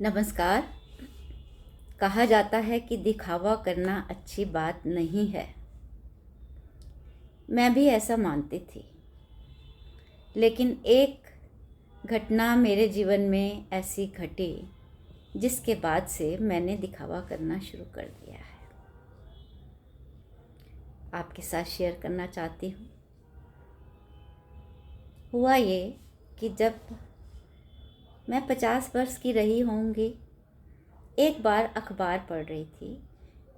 नमस्कार। कहा जाता है कि दिखावा करना अच्छी बात नहीं है। मैं भी ऐसा मानती थी, लेकिन एक घटना मेरे जीवन में ऐसी घटी जिसके बाद से मैंने दिखावा करना शुरू कर दिया है। आपके साथ शेयर करना चाहती हूँ। हुआ ये कि जब मैं 50 वर्ष की रही होंगी, एक बार अखबार पढ़ रही थी।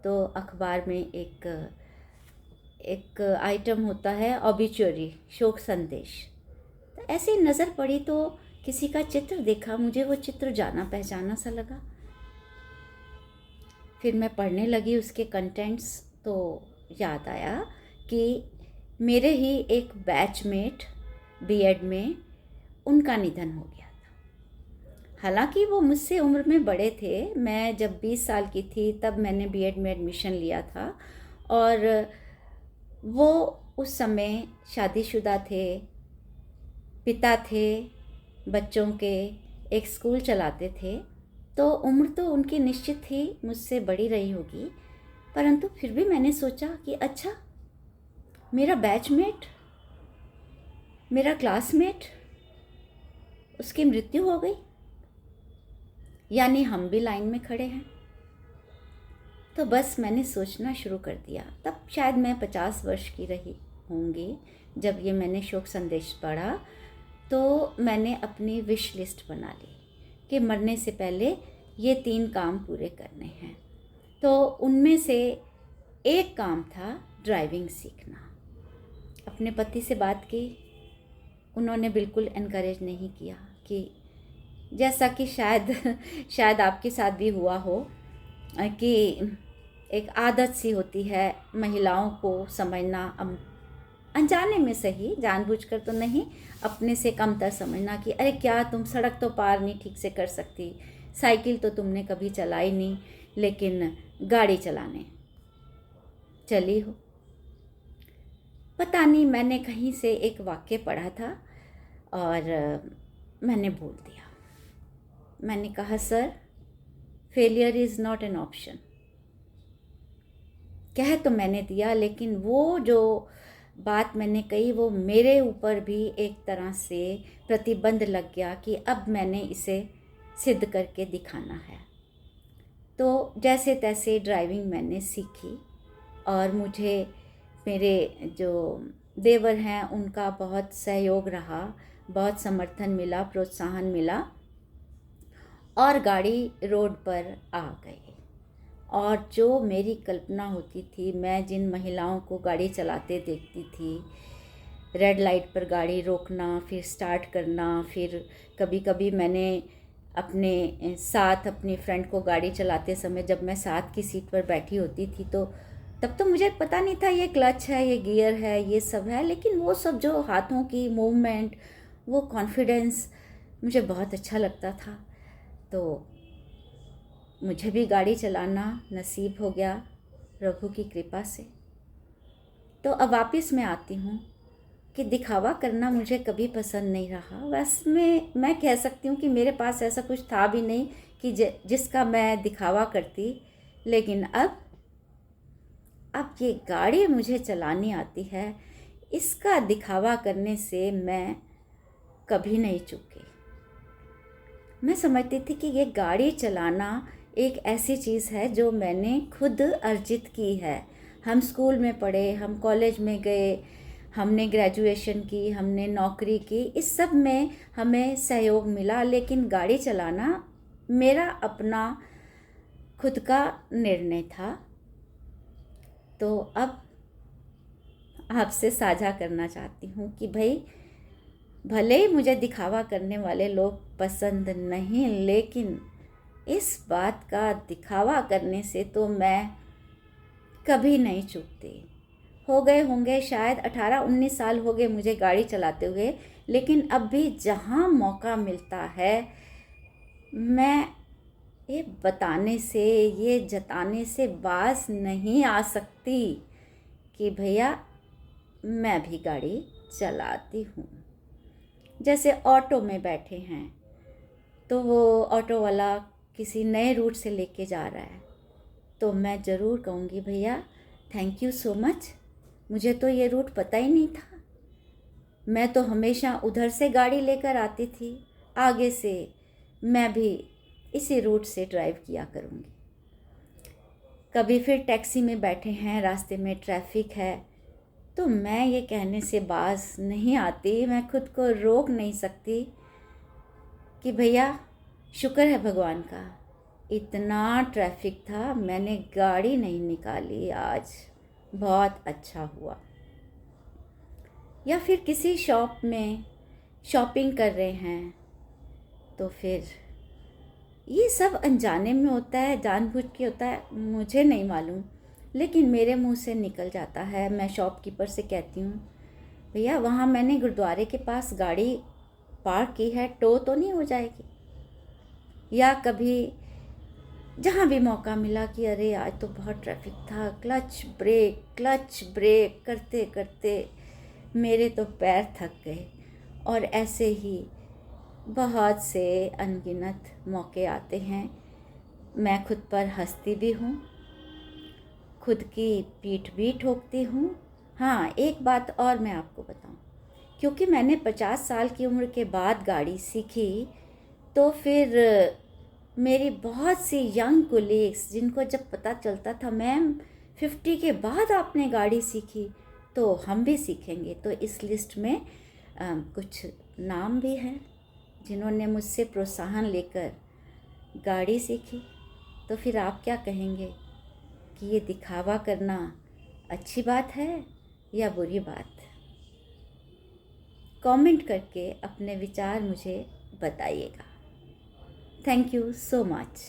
तो अखबार में एक एक आइटम होता है, ऑबिचुअरी, शोक संदेश। तो ऐसे ही नज़र पड़ी तो किसी का चित्र देखा, मुझे वो चित्र जाना पहचाना सा लगा। फिर मैं पढ़ने लगी उसके कंटेंट्स, तो याद आया कि मेरे ही एक बैचमेट बीएड में उनका निधन हो गया था। हालांकि वो मुझसे उम्र में बड़े थे। मैं जब 20 साल की थी तब मैंने बीएड में एडमिशन लिया था, और वो उस समय शादीशुदा थे, पिता थे बच्चों के, एक स्कूल चलाते थे। तो उम्र तो उनकी निश्चित थी, मुझसे बड़ी रही होगी, परंतु फिर भी मैंने सोचा कि अच्छा, मेरा बैचमेट, मेरा क्लासमेट, उसकी मृत्यु हो गई, यानी हम भी लाइन में खड़े हैं। तो बस मैंने सोचना शुरू कर दिया। तब शायद मैं 50 वर्ष की रही होंगी जब ये मैंने शोक संदेश पढ़ा। तो मैंने अपनी विश लिस्ट बना ली कि मरने से पहले ये 3 काम पूरे करने हैं। तो उनमें से एक काम था ड्राइविंग सीखना। अपने पति से बात की, उन्होंने बिल्कुल एनकरेज नहीं किया, कि जैसा कि शायद आपके साथ भी हुआ हो, कि एक आदत सी होती है महिलाओं को समझना, अनजाने में सही, जानबूझकर तो नहीं, अपने से कमतर समझना कि अरे क्या तुम सड़क तो पार नहीं ठीक से कर सकती, साइकिल तो तुमने कभी चलाई नहीं, लेकिन गाड़ी चलाने चली हो। पता नहीं, मैंने कहीं से एक वाक्य पढ़ा था और मैंने बोल दिया। मैंने कहा, sir, failure is not an option. कह तो मैंने दिया, लेकिन वो जो बात मैंने कही वो मेरे ऊपर भी एक तरह से प्रतिबंध लग गया कि अब मैंने इसे सिद्ध करके दिखाना है। तो जैसे तैसे ड्राइविंग मैंने सीखी, और मुझे मेरे जो देवर हैं उनका बहुत सहयोग रहा, बहुत समर्थन मिला, प्रोत्साहन मिला, और गाड़ी रोड पर आ गई। और जो मेरी कल्पना होती थी, मैं जिन महिलाओं को गाड़ी चलाते देखती थी, रेड लाइट पर गाड़ी रोकना, फिर स्टार्ट करना, फिर कभी कभी मैंने अपने साथ अपनी फ्रेंड को गाड़ी चलाते समय, जब मैं साथ की सीट पर बैठी होती थी, तो तब तो मुझे पता नहीं था ये क्लच है, ये गियर है, ये सब है, लेकिन वो सब जो हाथों की मूवमेंट, वो कॉन्फिडेंस मुझे बहुत अच्छा लगता था। तो मुझे भी गाड़ी चलाना नसीब हो गया प्रभु की कृपा से। तो अब वापस मैं आती हूँ कि दिखावा करना मुझे कभी पसंद नहीं रहा। बस मैं कह सकती हूँ कि मेरे पास ऐसा कुछ था भी नहीं कि जिसका मैं दिखावा करती। लेकिन अब ये गाड़ी मुझे चलानी आती है, इसका दिखावा करने से मैं कभी नहीं चूकी। मैं समझती थी कि ये गाड़ी चलाना एक ऐसी चीज़ है जो मैंने खुद अर्जित की है। हम स्कूल में पढ़े, हम कॉलेज में गए, हमने ग्रेजुएशन की, हमने नौकरी की, इस सब में हमें सहयोग मिला, लेकिन गाड़ी चलाना मेरा अपना खुद का निर्णय था। तो अब आपसे साझा करना चाहती हूँ कि भाई, भले ही मुझे दिखावा करने वाले लोग पसंद नहीं, लेकिन इस बात का दिखावा करने से तो मैं कभी नहीं चूकती। हो गए होंगे शायद 18-19 साल हो गए मुझे गाड़ी चलाते हुए, लेकिन अब भी जहाँ मौका मिलता है, मैं ये बताने से, ये जताने से बाज नहीं आ सकती कि भैया मैं भी गाड़ी चलाती हूँ। जैसे ऑटो में बैठे हैं तो वो ऑटो वाला किसी नए रूट से लेके जा रहा है तो मैं ज़रूर कहूँगी भैया थैंक यू सो मच, मुझे तो ये रूट पता ही नहीं था। मैं तो हमेशा उधर से गाड़ी लेकर आती थी, आगे से मैं भी इसी रूट से ड्राइव किया करूँगी। कभी फिर टैक्सी में बैठे हैं, रास्ते में ट्रैफिक है, तो मैं ये कहने से बाज नहीं आती, मैं खुद को रोक नहीं सकती कि भैया शुक्र है भगवान का, इतना ट्रैफिक था, मैंने गाड़ी नहीं निकाली आज, बहुत अच्छा हुआ। या फिर किसी शॉप में शॉपिंग कर रहे हैं तो फिर ये सब अनजाने में होता है, जानबूझ के होता है, मुझे नहीं मालूम, लेकिन मेरे मुंह से निकल जाता है। मैं शॉपकीपर से कहती हूँ भैया वहाँ मैंने गुरुद्वारे के पास गाड़ी पार्क की है, टो तो नहीं हो जाएगी। या कभी जहाँ भी मौका मिला कि अरे आज तो बहुत ट्रैफिक था, क्लच ब्रेक करते करते मेरे तो पैर थक गए। और ऐसे ही बहुत से अनगिनत मौके आते हैं, मैं खुद पर हंसती भी हूँ, खुद की पीठ भी ठोकती हूँ। हाँ, एक बात और मैं आपको बताऊँ, क्योंकि मैंने 50 साल की उम्र के बाद गाड़ी सीखी, तो फिर मेरी बहुत सी यंग कोलीग्स जिनको जब पता चलता था मैम 50 के बाद आपने गाड़ी सीखी, तो हम भी सीखेंगे। तो इस लिस्ट में कुछ नाम भी हैं जिन्होंने मुझसे प्रोत्साहन लेकर गाड़ी सीखी। तो फिर आप क्या कहेंगे कि ये दिखावा करना अच्छी बात है या बुरी बात? कमेंट करके अपने विचार मुझे बताइएगा। Thank you so much.